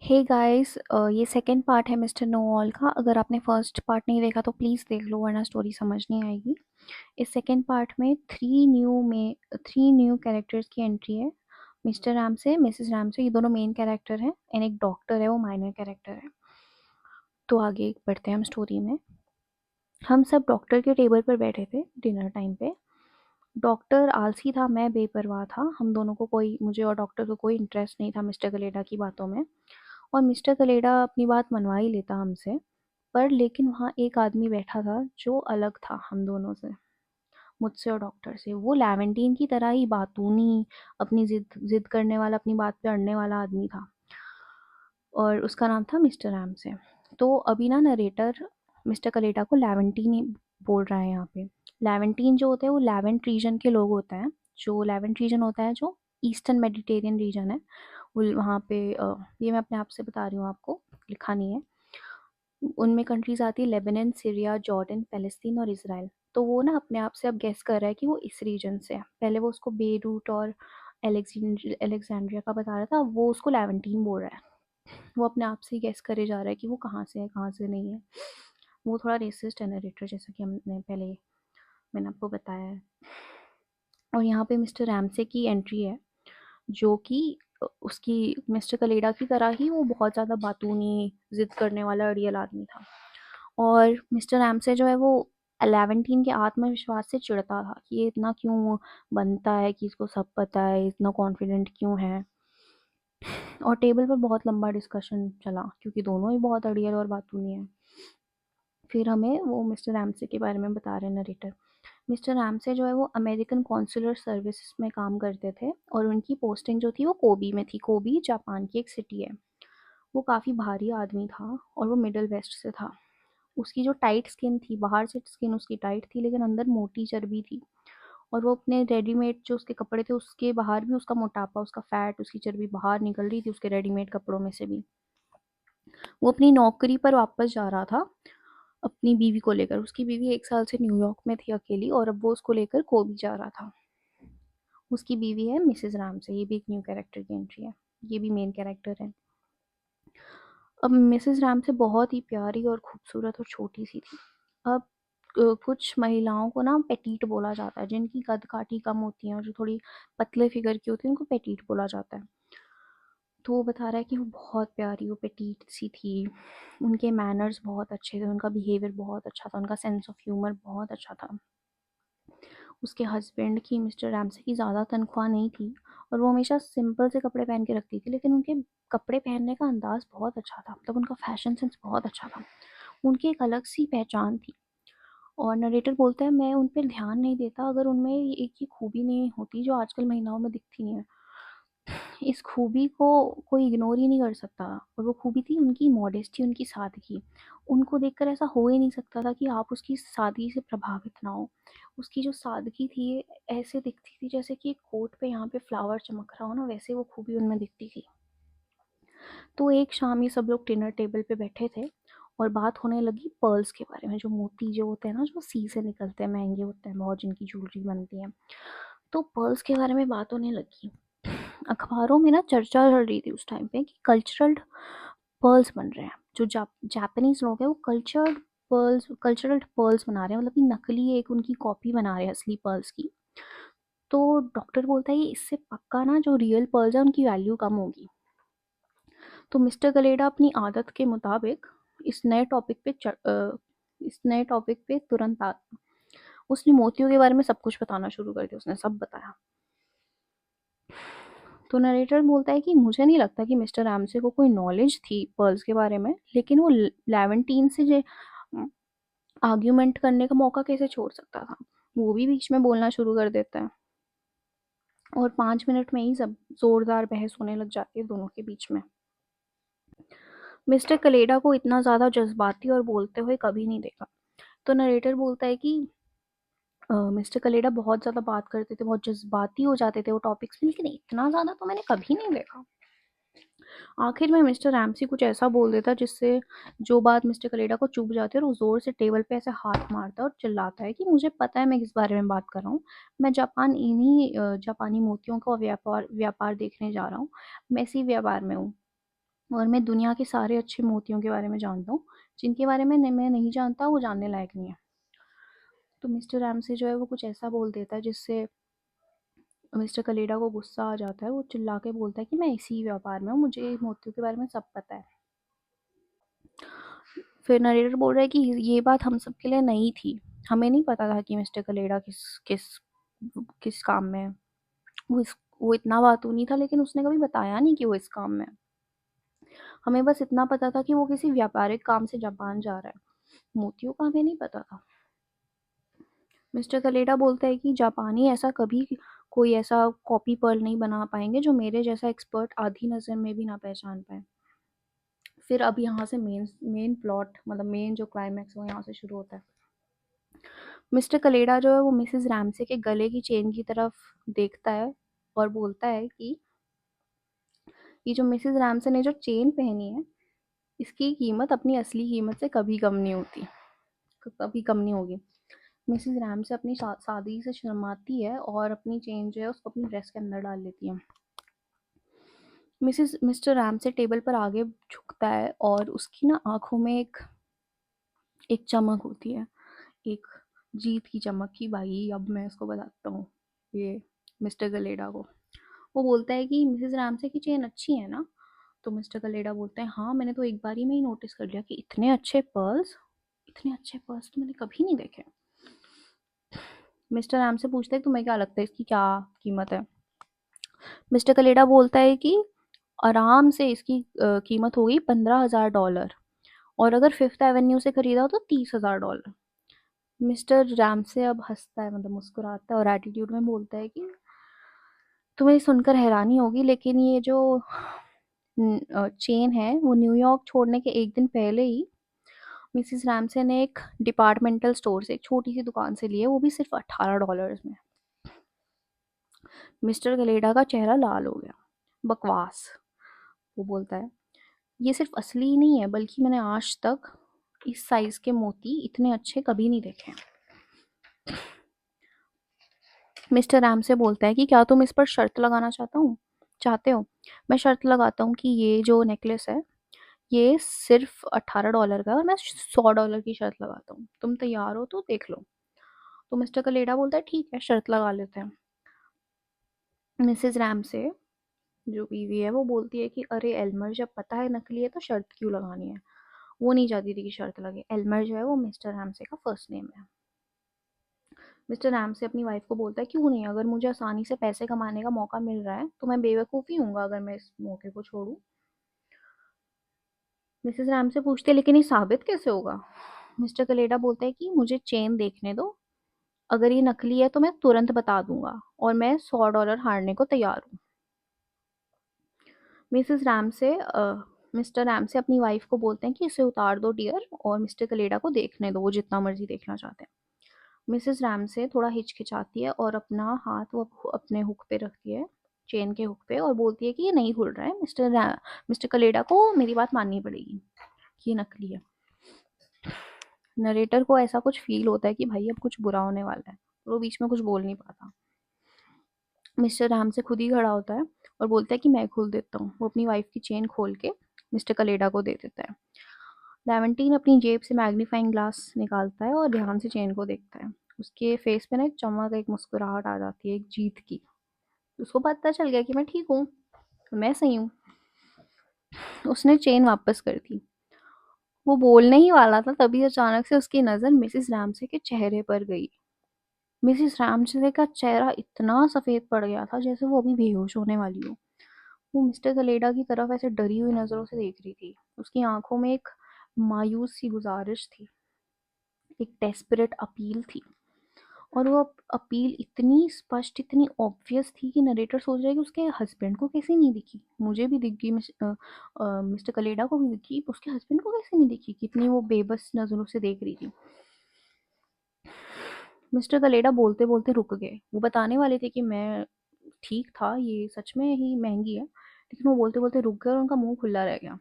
Hey guys, ये second part है mister नोआल का। अगर आपने फर्स्ट पार्ट नहीं देखा तो प्लीज़ देख लो, वरना स्टोरी समझ नहीं आएगी। इस सेकंड पार्ट में थ्री न्यू कैरेक्टर्स की एंट्री है। मिस्टर रैम से मिसेस रैम से, ये दोनों मेन कैरेक्टर हैं, एंड एक डॉक्टर है, वो माइनर कैरेक्टर है। तो आगे बढ़ते हैं हम स्टोरी में। हम सब डॉक्टर के टेबल पर बैठे थे डिनर टाइम पे। डॉक्टर आलसी था, मैं बेपरवाह था। हम दोनों को कोई मुझे और डॉक्टर को कोई इंटरेस्ट नहीं था मिस्टर कलेडा की बातों में। और मिस्टर कलेडा अपनी बात मनवा ही लेता हमसे। पर लेकिन वहाँ एक आदमी बैठा था जो अलग था हम दोनों से, मुझसे और डॉक्टर से। वो लैवेंटीन की तरह ही बातूनी, अपनी जिद जिद करने वाला, अपनी बात पे अड़ने वाला आदमी था। और उसका नाम था मिस्टर रैम से। तो अभी ना नरेटर मिस्टर कलेटा को लैवेंटीन ही बोल रहा है यहाँ पे। लैवेंटीन जो होते हैं वो लैवेंट रीजन के लोग होते हैं। जो लैवेंट रीजन होता है, जो ईस्टर्न मेडिटेरियन रीजन है, वहाँ पे ये मैं अपने आप से बता रही हूँ आपको, लिखा नहीं है। उनमें कंट्रीज आती है लेबनान, सीरिया, जॉर्डन, फ़लस्तीन और इज़राइल। तो वो ना अपने आप से अब गेस कर रहा है कि वो इस रीजन से है। पहले वो उसको बेरूट और अलेक्जेंड्रिया का बता रहा था, अब वो उसको लेवेंटीन बोल रहा है। वो अपने आप से ही गेस करे जा रहा है कि वो कहाँ से है, कहाँ से नहीं है। वो थोड़ा रेसिस्ट है नरेटर, जैसा कि मैंने आपको बताया है। और यहाँ पे मिस्टर रैमसे की एंट्री है, जो कि उसकी मिस्टर कलेडा की तरह ही वो बहुत ज़्यादा बातूनी, ज़िद करने वाला अड़ियल आदमी था। और मिस्टर रैमसे जो है वो लेवेंटीन के आत्मविश्वास से चिढ़ता था कि ये इतना क्यों बनता है कि इसको सब पता है, इतना कॉन्फिडेंट क्यों है। और टेबल पर बहुत लंबा डिस्कशन चला, क्योंकि दोनों ही बहुत अड़ियल और बातूनी है। फिर हमें वो मिस्टर रैमसे के बारे में बता रहे हैं नरेटर। मिस्टर रैमसे जो है वो अमेरिकन कॉन्सुलर सर्विसेज में काम करते थे, और उनकी पोस्टिंग जो थी वो कोबी में थी। कोबी जापान की एक सिटी है। वो काफ़ी भारी आदमी था, और वो मिडल वेस्ट से था। उसकी जो टाइट स्किन थी, बाहर से स्किन उसकी टाइट थी, लेकिन अंदर मोटी चर्बी थी। और वो अपने रेडीमेड जो उसके कपड़े थे, उसके बाहर भी उसका मोटापा, उसका फैट, उसकी चर्बी बाहर निकल रही थी उसके रेडीमेड कपड़ों में से भी। वो अपनी नौकरी पर वापस जा रहा था अपनी बीवी को लेकर। उसकी बीवी 1 साल से न्यूयॉर्क में थी अकेली, और अब वो उसको लेकर कोबी जा रहा था। उसकी बीवी है मिसेस राम से, ये भी एक न्यू कैरेक्टर की एंट्री है। ये भी मेन कैरेक्टर है। अब मिसेस राम से बहुत ही प्यारी और खूबसूरत और छोटी सी थी। अब कुछ महिलाओं को ना पेटीट बोला जाता है, जिनकी कद काठी कम होती है और जो थोड़ी पतले फिगर की होती है, उनको पेटीट बोला जाता है। तो वो बता रहा है कि वो बहुत प्यारी, वो पेटीट सी थी। उनके मैनर्स बहुत अच्छे थे, उनका बिहेवियर बहुत अच्छा था, उनका सेंस ऑफ ह्यूमर बहुत अच्छा था। उसके हस्बैंड की, मिस्टर रैमसे की, ज़्यादा तनख्वाह नहीं थी, और वो हमेशा सिंपल से कपड़े पहन के रखती थी, लेकिन उनके कपड़े पहनने का अंदाज़ बहुत अच्छा था। मतलब उनका फ़ैशन सेंस बहुत अच्छा था। उनकी एक अलग सी पहचान थी। और नरेटर बोलता है, मैं उन पे ध्यान नहीं देता अगर उनमें एक ये खूबी नहीं होती जो आजकल महिलाओं में दिखती नहीं है। इस खूबी को कोई इग्नोर ही नहीं कर सकता। और वो खूबी थी उनकी मॉडेस्टी, उनकी सादगी। उनको देखकर ऐसा हो ही नहीं सकता था कि आप उसकी सादगी से प्रभावित ना हो। उसकी जो सादगी थी, ऐसे दिखती थी जैसे कि कोट पे यहाँ पे फ्लावर चमक रहा हो ना, वैसे वो खूबी उनमें दिखती थी। तो एक शाम ये सब लोग डिनर टेबल पे बैठे थे, और बात होने लगी पर्ल्स के बारे में। जो मोती जो होते हैं ना, जो सी से निकलते हैं, महंगे होते हैं बहुत, जिनकी ज्वेलरी बनती है। तो पर्ल्स के बारे में बात होने लगी। अखबारों में ना चर्चा चल रही थी उस टाइम पे कि कल्चरल पर्ल्स बन रहे हैं। जो जापानीज लोग हैं वो कल्चरल पर्ल्स बना रहे हैं, मतलब कि नकली एक उनकी कॉपी बना रहे हैं असली पर्ल्स की। तो डॉक्टर बोलता है कि इससे पक्का ना जो रियल पर्ल्स है उनकी वैल्यू कम होगी। तो मिस्टर गलेडा अपनी आदत के मुताबिक इस नए टॉपिक पे तुरंत आ उसने मोतियों के बारे में सब कुछ बताना शुरू कर दिया। उसने सब बताया। तो नरेटर बोलता है कि मुझे नहीं लगता कि मिस्टर रैमसे को कोई नॉलेज थी पर्ल्स के बारे में, लेकिन वो लेवेंटीन से जो आर्ग्यूमेंट करने का मौका कैसे छोड़ सकता था। वो भी बीच में बोलना शुरू कर देता है, और 5 मिनट में ही सब जोरदार बहस होने लग जाती है दोनों के बीच में। मिस्टर कलेडा को इतना ज़्यादा जज्बाती और बोलते हुए कभी नहीं देखा। तो नरेटर बोलता है कि मिस्टर कलेडा बहुत ज़्यादा बात करते थे, बहुत जज्बाती हो जाते थे वो टॉपिक्स में, लेकिन इतना ज़्यादा तो मैंने कभी नहीं देखा। आखिर में मिस्टर रैमसी कुछ ऐसा बोल देता जिससे जो बात मिस्टर कलेडा को चुभ जाती है, और वो ज़ोर से टेबल पे ऐसे हाथ मारता है और चिल्लाता है कि मुझे पता है मैं किस बारे में बात कर रहा हूँ। मैं जापानी मोतियों का व्यापार व्यापार देखने जा रहा हूँ। मैं इसी व्यापार में हूँ। और मैं दुनिया के सारे अच्छे मोतियों के बारे में जानता हूँ, जिनके बारे में मैं नहीं जानता वो जानने लायक नहीं है। तो मिस्टर रैमसे जो है वो कुछ ऐसा बोल देता है जिससे मिस्टर कलेडा को गुस्सा आ जाता है। वो चिल्ला के बोलता है कि मैं इसी व्यापार में हूँ, मुझे मोतियों के बारे में सब पता है। फिर नरेटर बोल रहा है कि ये बात हम सब के लिए नई थी, हमें नहीं पता था कि मिस्टर कलेडा किस किस किस काम में है। वो इतना बातूनी था, लेकिन उसने कभी बताया नहीं कि वो इस काम में है। हमें बस इतना पता था कि वो किसी व्यापारिक काम से जापान जा रहा है, मोतियों का हमें नहीं पता था। मिस्टर कलेडा बोलता है कि जापानी ऐसा कभी कोई ऐसा कॉपी पर्ल नहीं बना पाएंगे जो मेरे जैसा एक्सपर्ट आधी नज़र में भी ना पहचान पाए। फिर अब यहाँ से मेन मेन प्लॉट, मतलब मेन जो क्लाइमैक्स है वो यहाँ से शुरू होता है। मिस्टर कलेडा जो है वो मिसेस रैमसे के गले की चेन की तरफ देखता है और बोलता है कि ये जो मिसेस रैमसे ने जो चेन पहनी है, इसकी कीमत अपनी असली कीमत से कभी कम नहीं होती, कभी कम नहीं होगी। मिसेस रैमसे अपनी शादी से शर्माती है और अपनी चेन जो है उसको अपनी ड्रेस के अंदर डाल लेती है। मिस्टर रैमसे टेबल पर आगे झुकता है और उसकी ना आंखों में एक एक चमक होती है, एक जीत की चमक की, भाई अब मैं इसको बताता हूँ ये मिस्टर गलेडा को। वो बोलता है कि मिसेस रैमसे की चेन अच्छी है ना? तो मिस्टर गलेडा बोलते हैं हाँ, मैंने तो एक बार ही में ही नोटिस कर लिया कि इतने अच्छे पर्स तो मैंने कभी नहीं देखे। मिस्टर रैमसे पूछता है तुम्हें क्या लगता है इसकी क्या कीमत है? मिस्टर कलेडा बोलता है कि आराम से इसकी कीमत होगी $15,000, और अगर फिफ्थ एवेन्यू से खरीदा हो तो $30,000। मिस्टर रैमसे अब हंसता है, मतलब मुस्कुराता है, और एटीट्यूड में बोलता है कि तुम्हें सुनकर हैरानी होगी, लेकिन ये जो चेन है वो न्यूयॉर्क छोड़ने के एक दिन पहले ही मिसिस रैमसे ने एक डिपार्टमेंटल स्टोर से, एक छोटी सी दुकान से ली है, वो भी सिर्फ $18 में। मिस्टर गलेडा का चेहरा लाल हो गया। बकवास, वो बोलता है, ये सिर्फ असली ही नहीं है, बल्कि मैंने आज तक इस साइज के मोती इतने अच्छे कभी नहीं देखे। मिस्टर रैम से बोलता है कि क्या तुम इस पर शर्त लगाना चाहते हो? मैं शर्त लगाता हूँ कि ये जो नेकलेस है ये सिर्फ $18 का है, और मैं $100 की शर्त लगाता हूँ। तुम तैयार हो तो देख लो। तो मिस्टर कलेडा बोलता है ठीक है, शर्त लगा लेते हैं। मिसेस रैम से जो बीवी है वो बोलती है कि अरे एल्मर, जब पता है नकली है तो शर्त क्यों लगानी है? वो नहीं चाहती थी कि शर्त लगे। एल्मर जो है वो मिस्टर रैमसे का फर्स्ट नेम है। मिस्टर रैमसे अपनी वाइफ को बोलता है क्यों नहीं, अगर मुझे आसानी से पैसे कमाने का मौका मिल रहा है तो मैं बेवकूफ़ी हूँगा अगर मैं इस मौके को छोड़ूं। मिसेस रैमसे पूछते हैं लेकिन ये साबित कैसे होगा? मिस्टर कलेडा बोलता है कि मुझे चेन देखने दो, अगर ये नकली है तो मैं तुरंत बता दूंगा, और मैं $100 हारने को तैयार हूँ। मिसेस रैम से मिस्टर रैम से अपनी वाइफ को बोलते हैं कि इसे उतार दो डियर, और मिस्टर कलेडा को देखने दो, वो जितना मर्जी देखना चाहते हैं। मिसेस रैम से थोड़ा हिचकिचाती है और अपना हाथ वो अपने हुक पे रखती है, चेन के हुक पे, और बोलती है कि ये नहीं खुल रहा है। मिस्टर कलेडा को मेरी बात माननी पड़ेगी कि ये नकली है। नरेटर को ऐसा कुछ फील होता है कि भाई अब कुछ बुरा होने वाला है, और वो बीच में कुछ बोल नहीं पाता। मिस्टर राम से खुद ही खड़ा होता है और बोलता है कि मैं खोल देता हूँ। वो अपनी वाइफ की चेन खोल के मिस्टर कलेडा को दे देता है। लेवेंटीन अपनी जेब से मैग्नीफाइंग ग्लास निकालता है और ध्यान से चेन को देखता है। उसके फेस पे ना एक चमक, एक मुस्कुराहट आ जाती है, एक जीत की। उसको पता चल गया कि मैं ठीक हूँ, मैं सही हूँ। उसने चेन वापस कर दी। वो बोलने ही वाला था, तभी अचानक से उसकी नज़र मिसिस रैमसे के चेहरे पर गई। मिसिस रैमसे का चेहरा इतना सफ़ेद पड़ गया था जैसे वो अभी बेहोश होने वाली हो। वो मिस्टर कलेडा की तरफ ऐसे डरी हुई नज़रों से देख रही थी। उसकी आंखों में एक मायूस सी गुजारिश थी, एक डेस्परेट अपील थी, और वो अपील इतनी स्पष्ट, इतनी ऑब्वियस थी कि नरेटर सोच रहा है कि उसके हस्बैंड को कैसे नहीं दिखी। मुझे भी दिख गई, मिस्टर कलेडा को भी दिखी, उसके हस्बैंड को कैसे नहीं दिखी? कितनी वो बेबस नज़रों से देख रही थी। मिस्टर कलेडा बोलते बोलते रुक गए। वो बताने वाले थे कि मैं ठीक था, ये सच में ही महंगी है, लेकिन वो बोलते बोलते रुक गए और उनका मुंह खुला रह गया।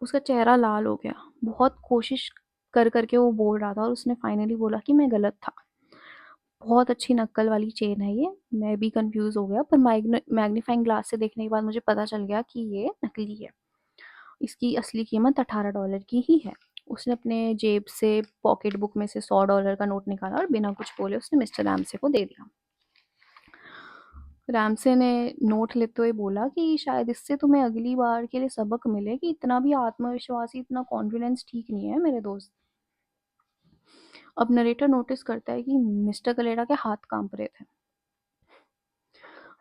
उसका चेहरा लाल हो गया। बहुत कोशिश कर करके वो बोल रहा था, और उसने फाइनली बोला कि मैं गलत था। बहुत अच्छी नक्कल वाली चेन है ये। मैं भी कंफ्यूज हो गया, पर मैग्नीफाइंग ग्लास से देखने के बाद मुझे पता चल गया कि ये नकली है। इसकी असली कीमत $18 की ही है। उसने अपने जेब से पॉकेट बुक में से $100 का नोट निकाला और बिना कुछ बोले उसने मिस्टर रैमसे को दे दिया। रैमसे ने नोट लेते हुए बोला कि शायद इससे तुम्हें अगली बार के लिए सबक मिले कि इतना भी आत्मविश्वासी, इतना कॉन्फिडेंस ठीक नहीं है मेरे दोस्त। अब नरेटर नोटिस करता है कि मिस्टर कलेडा के हाथ कांप रहे थे।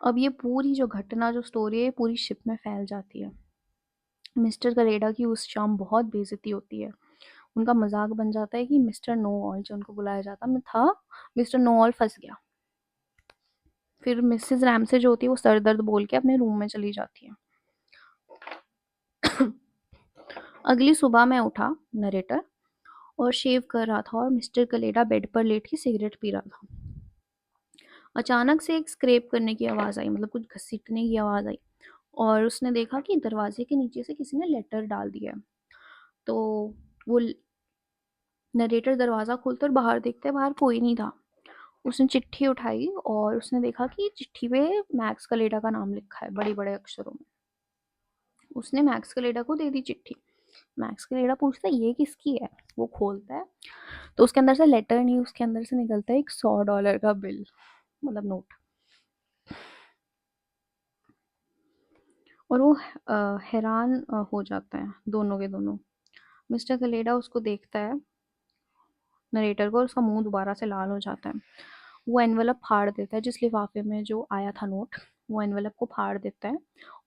अब ये पूरी जो घटना, जो स्टोरी है, पूरी शिप में फैल जाती है। मिस्टर कलेडा की उस शाम बहुत बेइज्जती होती है। उनका मजाक बन जाता है कि मिस्टर नो ऑल, जो उनको बुलाया जाता मैं था, मिस्टर नो ऑल फंस गया। फिर मिसेस रैमसे जो होती है वो सर दर्द बोल के अपने रूम में चली जाती है। अगली सुबह मैं उठा, नरेटर, और शेव कर रहा था और मिस्टर कलेडा बेड पर लेट के सिगरेट पी रहा था। अचानक से एक स्क्रैप करने की आवाज़ आई, मतलब कुछ घसीटने की आवाज़ आई, और उसने देखा कि दरवाजे के नीचे से किसी ने लेटर डाल दिया है। तो वो नरेटर दरवाज़ा खोलता और बाहर देखता है, बाहर कोई नहीं था। उसने चिट्ठी उठाई और उसने देखा कि चिट्ठी पे मैक्स कलेडा का नाम लिखा है बड़े बड़े अक्षरों में। उसने मैक्स कलेडा को दे दी चिट्ठी। मैक्स कलेडा पूछता है ये किसकी है। वो खोलता है तो उसके अंदर से लेटर नहीं, उसके अंदर से निकलता है एक $100 का बिल, मतलब नोट। और वो हैरान हो जाता है, दोनों के दोनों। मिस्टर कलेडा उसको देखता है, नरेटर को, और उसका मुंह दोबारा से लाल हो जाता है। वो एनवेलप फाड़ देता है, जिस लिफाफे में जो आया था नोट, वो एनवेलप को फाड़ देता है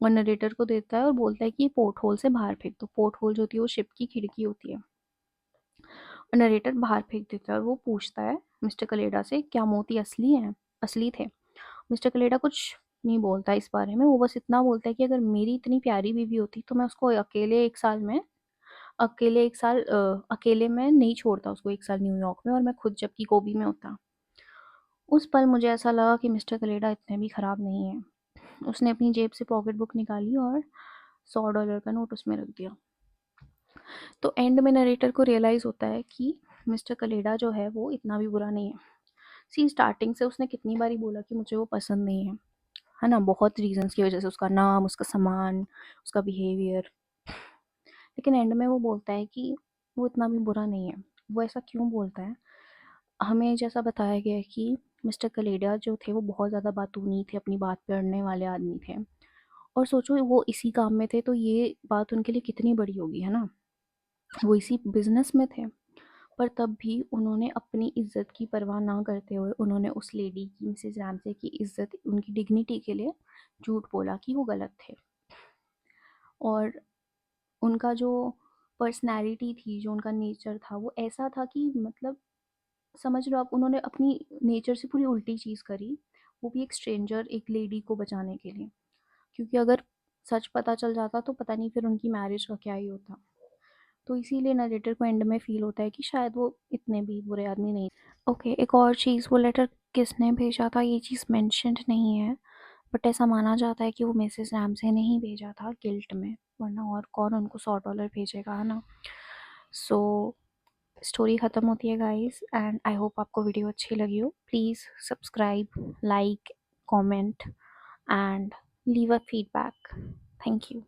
और नरेटर को देता है और बोलता है कि ये पोर्ट होल से बाहर फेंक दो। पोर्ट होल जो होती है वो शिप की खिड़की होती है। और नरेटर बाहर फेंक देता है और वो पूछता है मिस्टर कलेडा से, क्या मोती असली हैं, असली थे। मिस्टर कलेडा कुछ नहीं बोलता इस बारे में। वो बस इतना बोलता है कि अगर मेरी इतनी प्यारी बीवी होती तो मैं उसको अकेले में नहीं छोड़ता उसको 1 साल न्यूयॉर्क में, और मैं खुद जबकि कोबी में होता। उस पल मुझे ऐसा लगा कि मिस्टर कलेडा इतने भी खराब नहीं है। उसने अपनी जेब से पॉकेट बुक निकाली और $100 का नोट उसमें रख दिया। तो एंड में नरेटर को रियलाइज होता है कि मिस्टर कलेडा जो है वो इतना भी बुरा नहीं है। सी स्टार्टिंग से उसने कितनी बारी बोला कि मुझे वो पसंद नहीं है ना, बहुत रीजंस की वजह से, उसका नाम, उसका सामान, उसका बिहेवियर। लेकिन एंड में वो बोलता है कि वो इतना भी बुरा नहीं है। वो ऐसा क्यों बोलता है? हमें जैसा बताया गया है कि मिस्टर कलेडा जो थे वो बहुत ज़्यादा बातूनी थे, अपनी बात पे अड़ने वाले आदमी थे। और सोचो वो इसी काम में थे तो ये बात उनके लिए कितनी बड़ी होगी, है ना। वो इसी बिजनेस में थे, पर तब भी उन्होंने अपनी इज्जत की परवाह ना करते हुए उन्होंने उस लेडी की, मिसेज रैमसे की इज्जत, उनकी डिग्निटी के लिए झूठ बोला कि वो गलत थे। और उनका जो पर्सनैलिटी थी, जो उनका नेचर था, वो ऐसा था कि मतलब समझ लो आप, उन्होंने अपनी नेचर से पूरी उल्टी चीज़ करी, वो भी एक स्ट्रेंजर, एक लेडी को बचाने के लिए। क्योंकि अगर सच पता चल जाता तो पता नहीं फिर उनकी मैरिज का क्या ही होता। तो इसीलिए नरेटर को एंड में फील होता है कि शायद वो इतने भी बुरे आदमी नहीं। ओके, एक और चीज़, वो लेटर किसने भेजा था ये चीज़ मेंशन्ड नहीं है, बट ऐसा माना जाता है कि वो मिसेस रैमसे ने ही भेजा था गिल्ट में, वरना और कौन उनको $100 भेजेगा, है ना। सो स्टोरी ख़त्म होती है गाइस, एंड आई होप आपको वीडियो अच्छी लगी हो। Please subscribe, like, comment and leave a feedback. Thank you.